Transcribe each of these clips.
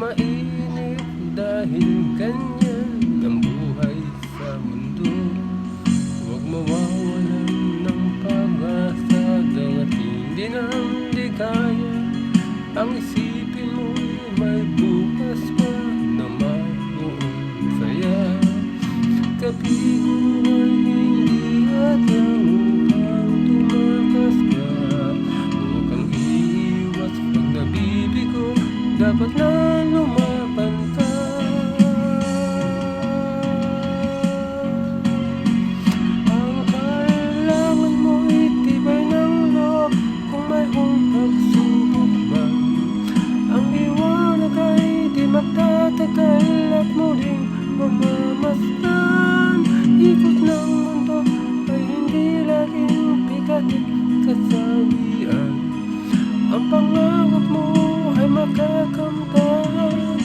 mainit dahil ganyan ang buhay sa mundo. Huwag mawawalan ng pag-asa dahil hindi na hindi kaya. Ang isipin mo'y may bukas pa na mayroong saya. Kapiguan hindi hadlang upang tumakas ka. Huwag kang iiwas pag nabibigo, dapat na lumaban ka. Ang kailangan mo'y tibay ng loob kung mayroong pagsubok man. Ang liwanag ay di magtatagal at muling mamamasdan. Ikot ng mundo ay hindi laging bigatit kasawian. Ang pangarap mo ay makakamtan,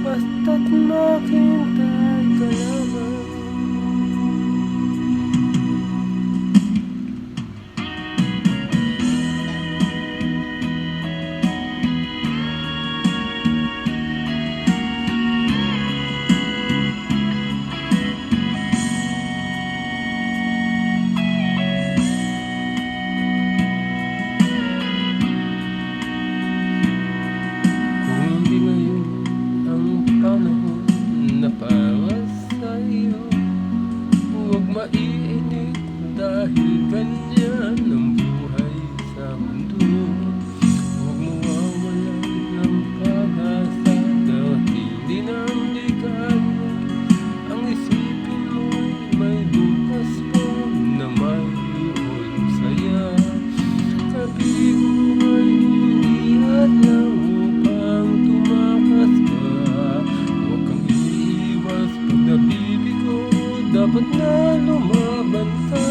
basta't maghintay ka lamang. Huwag maiinit dahil ganyan ang buhay sa mundo. Huwag mawawalan ng pag-asa dahil hindi na hindi kaya. Ang isipin mo'y may bukas pa na mayroong saya. Sabihin mo ay hindi hadlang upang tumakas ka. Huwag kang iiwas pag nabibigo, dapat na lumaban ka.